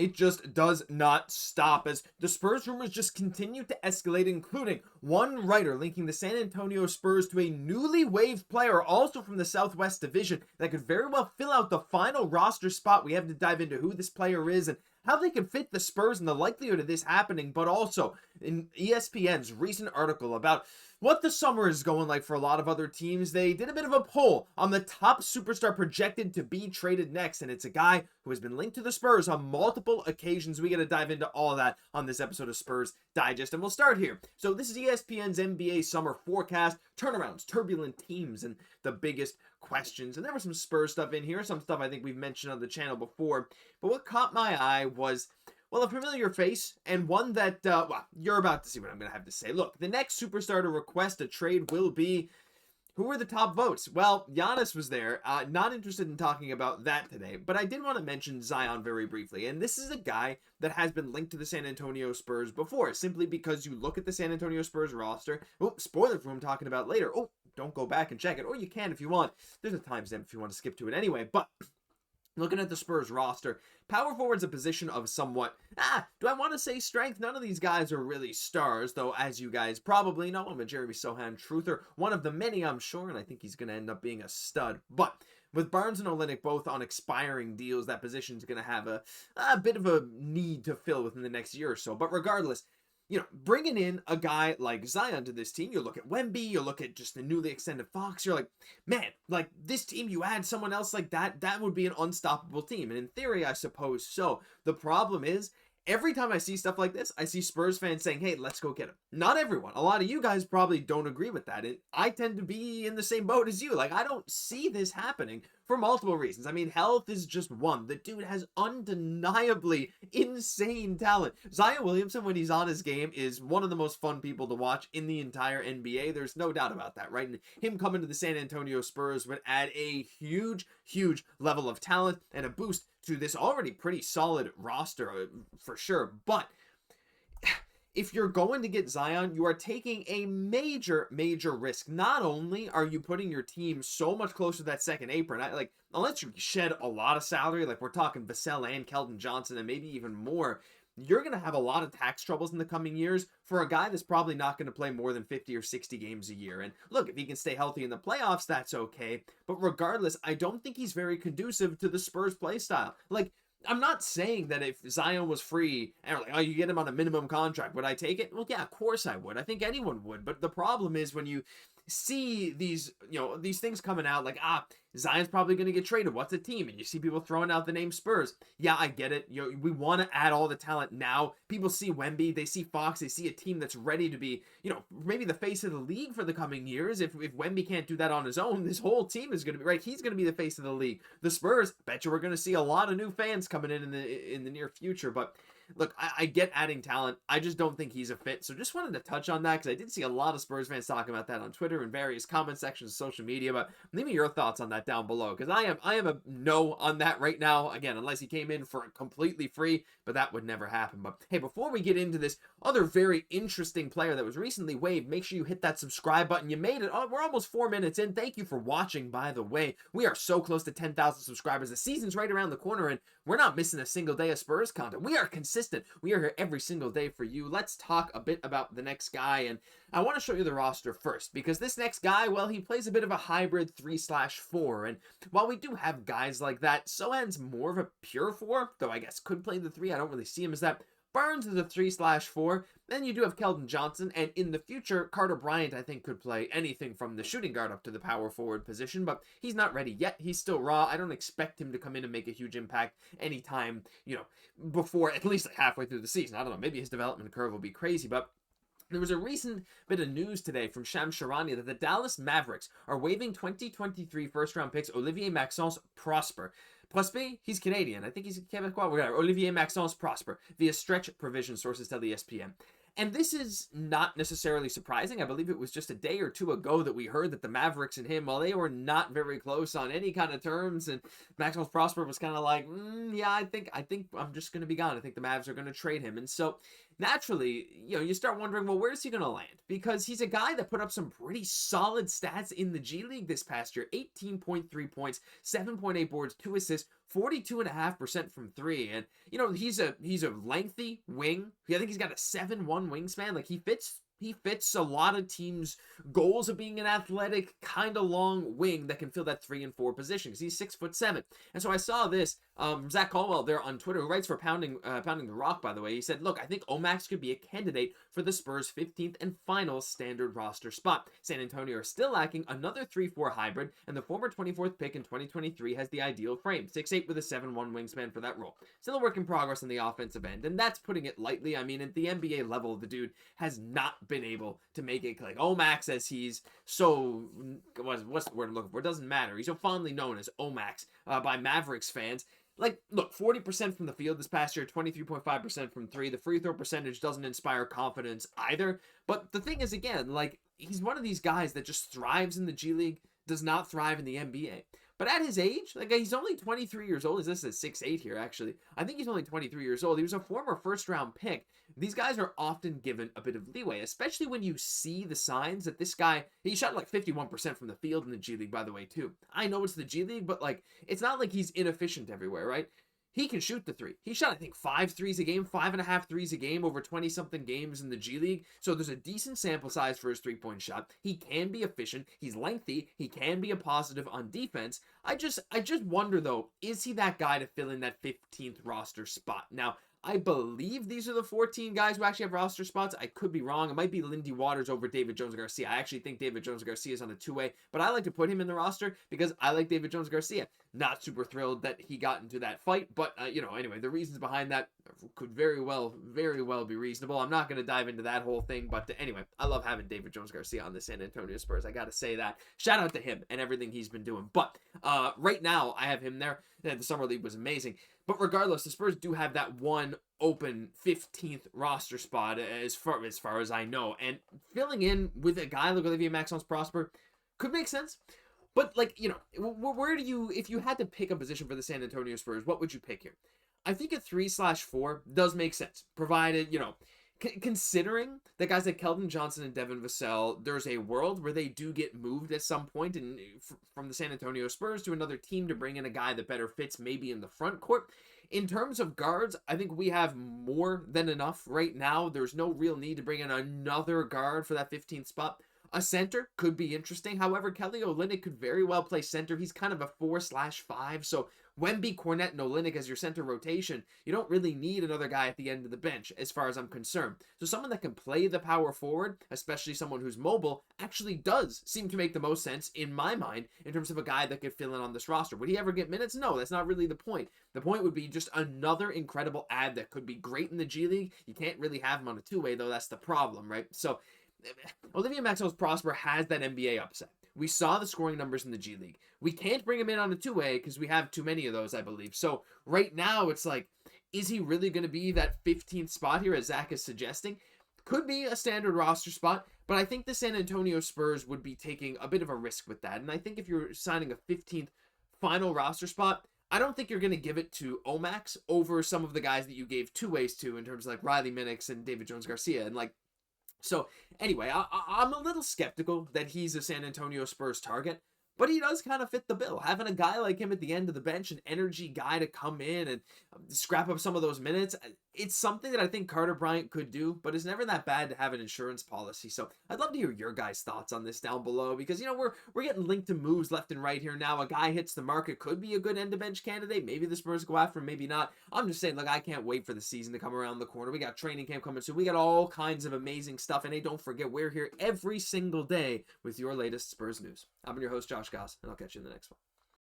it just does not stop as the Spurs rumors just continue to escalate, including one writer linking the San Antonio Spurs to a newly waived player also from the Southwest Division that could very well fill out the final roster spot. We have to dive into who this player is and how they can fit the Spurs and the likelihood of this happening, but also in ESPN's recent article about what the summer is going like for a lot of other teams. They did a bit of a poll on the top superstar projected to be traded next, and it's a guy who has been linked to the Spurs on multiple occasions. We got to dive into all that on this episode of Spurs Digest, and we'll start here. So this is ESPN's NBA summer forecast, turnarounds, turbulent teams, and the biggest questions. And there was some Spurs stuff in here, some stuff I think we've mentioned on the channel before, but what caught my eye was, well, a familiar face, and one that, well, you're about to see what I'm going to have to say. Look, the next superstar to request a trade will be, who were the top votes? Well, Giannis was there. Not interested in talking about that today, but I did want to mention Zion very briefly, and this is a guy that has been linked to the San Antonio Spurs before, simply because you look at the San Antonio Spurs roster. Oh, spoiler for who I'm talking about later. Oh, don't go back and check it, or you can if you want. There's a timestamp if you want to skip to it anyway, but looking at the Spurs roster, power forward's a position of somewhat, do I want to say strength? None of these guys are really stars, though, as you guys probably know, I'm a Jeremy Sochan truther, one of the many, I'm sure, and I think he's going to end up being a stud. But with Barnes and Olynyk both on expiring deals, that position's going to have a bit of a need to fill within the next year or so. But regardless, you know, bringing in a guy like Zion to this team, you look at Wemby, you look at just the newly extended Fox, you're like, man, like this team, you add someone else like that, that would be an unstoppable team. And in theory, I suppose so. The problem is, every time I see stuff like this, I see Spurs fans saying, hey, let's go get him. Not everyone. A lot of you guys probably don't agree with that. And I tend to be in the same boat as you. Like, I don't see this happening for multiple reasons. I mean, health is just one. The dude has undeniably insane talent. Zion Williamson, when he's on his game, is one of the most fun people to watch in the entire NBA. There's no doubt about that, right? And him coming to the San Antonio Spurs would add a huge, huge level of talent and a boost to this already pretty solid roster for sure. But if you're going to get Zion, you are taking a major, major risk. Not only are you putting your team so much closer to that second apron, like, unless you shed a lot of salary, like we're talking Vassell and Keldon Johnson and maybe even more, you're going to have a lot of tax troubles in the coming years for a guy that's probably not going to play more than 50 or 60 games a year. And look, if he can stay healthy in the playoffs, that's okay. But regardless, I don't think he's very conducive to the Spurs play style. Like, I'm not saying that if Zion was free and like, oh, you get him on a minimum contract, would I take it? Well, yeah, of course I would. I think anyone would. But the problem is when you see these, these things coming out like, Zion's probably going to get traded. What's a team? And you see people throwing out the name Spurs. Yeah, I get it. We want to add all the talent now. People see Wemby, they see Fox, they see a team that's ready to be, maybe the face of the league for the coming years. If Wemby can't do that on his own, this whole team is going to be, right, he's going to be the face of the league. The Spurs, bet you we're going to see a lot of new fans coming in the near future. But look, I get adding talent. I just don't think he's a fit. So just wanted to touch on that because I did see a lot of Spurs fans talking about that on Twitter and various comment sections of social media. But leave me your thoughts on that down below because I am a no on that right now. Again, unless he came in for completely free, but that would never happen. But hey, before we get into this other very interesting player that was recently waived, make sure you hit that subscribe button. You made it. Oh, we're almost 4 minutes in. Thank you for watching, by the way. We are so close to 10,000 subscribers. The season's right around the corner, and we're not missing a single day of Spurs content. We are consistent. We are here every single day for you. Let's talk a bit about the next guy, and I want to show you the roster first, because this next guy, well, he plays a bit of a hybrid 3/4, and while we do have guys like that, Sochan's more of a pure 4, though I guess could play the 3. I don't really see him as that. Barnes is a 3/4. Then you do have Keldon Johnson, and in the future, Carter Bryant, I think, could play anything from the shooting guard up to the power forward position, but he's not ready yet. He's still raw. I don't expect him to come in and make a huge impact anytime, before at least halfway through the season. I don't know. Maybe his development curve will be crazy, but there was a recent bit of news today from Shams Charania that the Dallas Mavericks are waiving 2023 first-round picks Olivier-Maxence Prosper. Prosper, he's Canadian. I think he's Quebecois. Whatever. Olivier-Maxence Prosper via stretch provision, sources tell ESPN. And this is not necessarily surprising. I believe it was just a day or two ago that we heard that the Mavericks and him, well, they were not very close on any kind of terms. And Maxence Prosper was kind of like, yeah, I think I'm just going to be gone. I think the Mavs are going to trade him. And so naturally, you start wondering, well, where's he going to land? Because he's a guy that put up some pretty solid stats in the G League this past year. 18.3 points, 7.8 boards, 2 assists, 42.5% from three. And, he's a lengthy wing. I think he's got a 7'1" wingspan. Like, he fits a lot of teams' goals of being an athletic, kind of long wing that can fill that 3 and 4 position, because he's 6'7". And so I saw this, Zach Caldwell there on Twitter, who writes for Pounding the Rock, by the way. He said, look, I think OMax could be a candidate for the Spurs' 15th and final standard roster spot. San Antonio are still lacking another 3-4 hybrid, and the former 24th pick in 2023 has the ideal frame, 6'8" with a 7'1" wingspan for that role. Still a work in progress on the offensive end, and that's putting it lightly. I mean, at the NBA level, the dude has not been able to make it like OMax, as he's so, what's the word I'm looking for? It doesn't matter. He's so fondly known as OMax by Mavericks fans. Like, look, 40% from the field this past year, 23.5% from three. The free throw percentage doesn't inspire confidence either. But the thing is, again, like, he's one of these guys that just thrives in the G League, does not thrive in the NBA. But at his age, like, he's only 23 years old. This is 6'8" here, actually. I think he's only 23 years old. He was a former first-round pick. These guys are often given a bit of leeway, especially when you see the signs that this guy, he shot like 51% from the field in the G League, by the way, too. I know it's the G League, but, like, it's not like he's inefficient everywhere, right? He can shoot the three. He shot, I think, 5 threes a game, 5.5 threes a game over 20-something games in the G League. So there's a decent sample size for his three-point shot. He can be efficient. He's lengthy. He can be a positive on defense. I just wonder, though, is he that guy to fill in that 15th roster spot? Now, I believe these are the 14 guys who actually have roster spots. I could be wrong. It might be Lindy Waters over David Jones-Garcia. I actually think David Jones-Garcia is on a two-way, but I like to put him in the roster because I like David Jones-Garcia. Not super thrilled that he got into that fight, but, anyway, the reasons behind that could very well be reasonable. I'm not going to dive into that whole thing, but anyway, I love having David Jones-Garcia on the San Antonio Spurs. I got to say that. Shout out to him and everything he's been doing. But right now, I have him there. The Summer League was amazing. But regardless, the Spurs do have that one open 15th roster spot as far as I know. And filling in with a guy like Olivier-Maxence Prosper could make sense. But, like, where do you, if you had to pick a position for the San Antonio Spurs, what would you pick here? I think a 3/4 does make sense, provided, considering that guys like Keldon Johnson and Devin Vassell, there's a world where they do get moved at some point from the San Antonio Spurs to another team to bring in a guy that better fits maybe in the front court. In terms of guards, I think we have more than enough right now. There's no real need to bring in another guard for that 15th spot. A center could be interesting. However, Kelly Olynyk could very well play center. He's kind of a 4/5. So Wemby, Kornet, and Olynyk as your center rotation, you don't really need another guy at the end of the bench as far as I'm concerned. So someone that can play the power forward, especially someone who's mobile, actually does seem to make the most sense in my mind in terms of a guy that could fill in on this roster. Would he ever get minutes? No, that's not really the point. The point would be just another incredible ad that could be great in the G League. You can't really have him on a two-way, though. That's the problem, right? So Olivier-Maxence Prosper has that NBA upside. We saw the scoring numbers in the G League. We can't bring him in on a two-way because we have too many of those, I believe. So right now, it's like, is he really going to be that 15th spot here, as Zach is suggesting? Could be a standard roster spot, but I think the San Antonio Spurs would be taking a bit of a risk with that. And I think if you're signing a 15th final roster spot, I don't think you're going to give it to OMax over some of the guys that you gave two ways to in terms of like Riley Minix and David Jones-Garcia. And like, so anyway, I'm a little skeptical that he's a San Antonio Spurs target, but he does kind of fit the bill. Having a guy like him at the end of the bench, an energy guy to come in and scrap up some of those minutes, it's something that I think Carter Bryant could do, but it's never that bad to have an insurance policy. So I'd love to hear your guys' thoughts on this down below, because, we're getting linked to moves left and right here now. A guy hits the market, could be a good end-of-bench candidate. Maybe the Spurs go after him, maybe not. I'm just saying, look, I can't wait for the season to come around the corner. We got training camp coming soon. We got all kinds of amazing stuff. And hey, don't forget, we're here every single day with your latest Spurs news. I'm your host, Josh Gosse, and I'll catch you in the next one.